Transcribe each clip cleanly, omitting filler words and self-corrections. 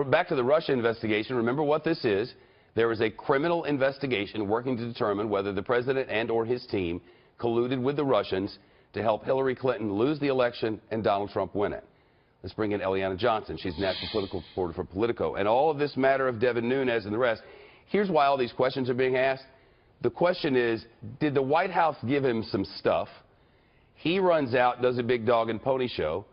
Back to the Russia investigation. Remember what this is. There is a criminal investigation working to determine whether the president and or his team colluded with the Russians to help Hillary Clinton lose the election and Donald Trump win it. Let's bring in Eliana Johnson. She's national political reporter for Politico. And all of this matter of Devin Nunes and the rest, here's why all these questions are being asked. The question is, did the White House give him some stuff? He runs out, does a big dog and pony show,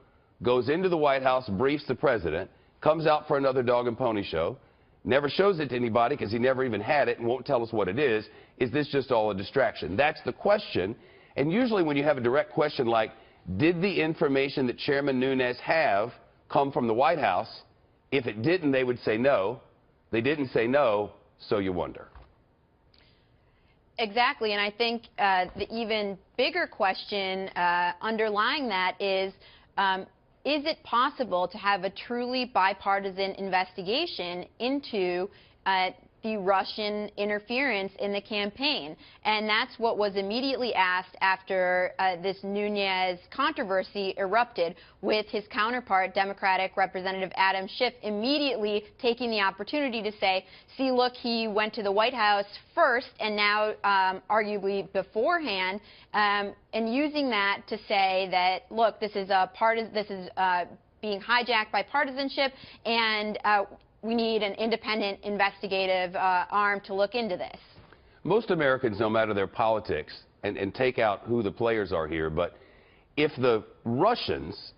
goes into the White House, briefs the president, comes out for another dog and pony show, never shows it to anybody because he never even had it and won't tell us what it is. Is this just all a distraction? That's the question. And usually when you have a direct question like, did the information that Chairman Nunes have come from the White House? If it didn't, they would say no. They didn't say no, so you wonder. Exactly, and I think the even bigger question underlying that is it possible to have a truly bipartisan investigation into the Russian interference in the campaign? And that's what was immediately asked after this Nunes controversy erupted, with his counterpart, Democratic Representative Adam Schiff, immediately taking the opportunity to say, see, look, he went to the White House first and now arguably beforehand, and using that to say that, look, this is being hijacked by partisanship, and we need an independent investigative arm to look into this. Most Americans, no matter their politics, and take out who the players are here, but if the Russians,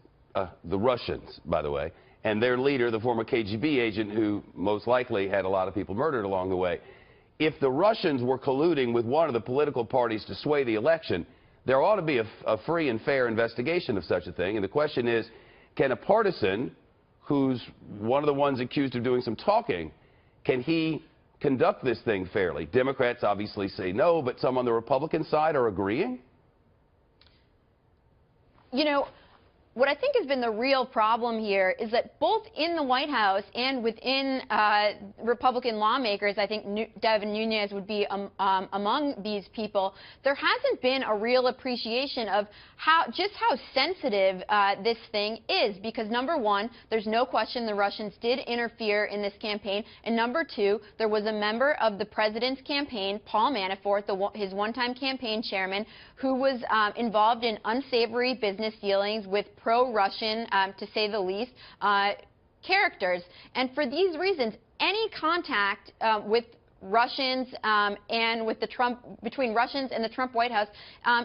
by the way, and their leader, the former KGB agent who most likely had a lot of people murdered along the way, if the Russians were colluding with one of the political parties to sway the election, there ought to be a free and fair investigation of such a thing. And the question is, can a partisan who's one of the ones accused of doing some talking, can he conduct this thing fairly? Democrats obviously say no, but some on the Republican side are agreeing. You know, what I think has been the real problem here is that both in the White House and within Republican lawmakers, I think Devin Nunes would be among these people, there hasn't been a real appreciation of just how sensitive this thing is. Because number one, there's no question the Russians did interfere in this campaign. And number two, there was a member of the president's campaign, Paul Manafort, his one-time campaign chairman, who was involved in unsavory business dealings with pro-Russian, to say the least, characters. And for these reasons, any contact with Russians and with between Russians and the Trump White House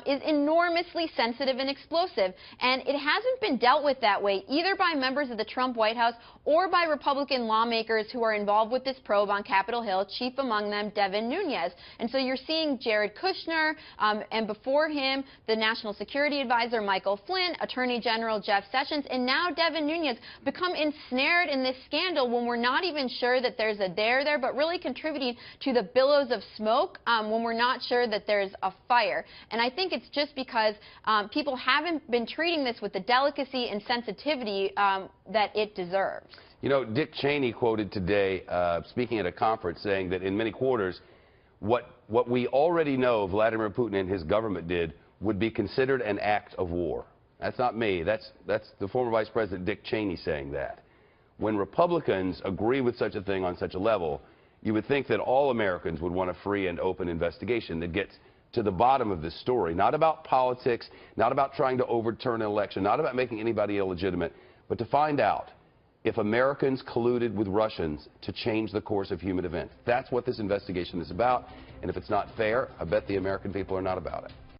is enormously sensitive and explosive. And it hasn't been dealt with that way either by members of the Trump White House or by Republican lawmakers who are involved with this probe on Capitol Hill, chief among them Devin Nunes. And so you're seeing Jared Kushner and before him the National Security Advisor Michael Flynn, Attorney General Jeff Sessions, and now Devin Nunes become ensnared in this scandal when we're not even sure that there's a there, but really contributing to the billows of smoke when we're not sure that there's a fire. And I think it's just because people haven't been treating this with the delicacy and sensitivity that it deserves. You know, Dick Cheney quoted today, speaking at a conference, saying that in many quarters, what we already know Vladimir Putin and his government did would be considered an act of war. That's not me. That's the former Vice President Dick Cheney saying that. When Republicans agree with such a thing on such a level, you would think that all Americans would want a free and open investigation that gets to the bottom of this story. Not about politics, not about trying to overturn an election, not about making anybody illegitimate, but to find out if Americans colluded with Russians to change the course of human events. That's what this investigation is about. And if it's not fair, I bet the American people are not about it.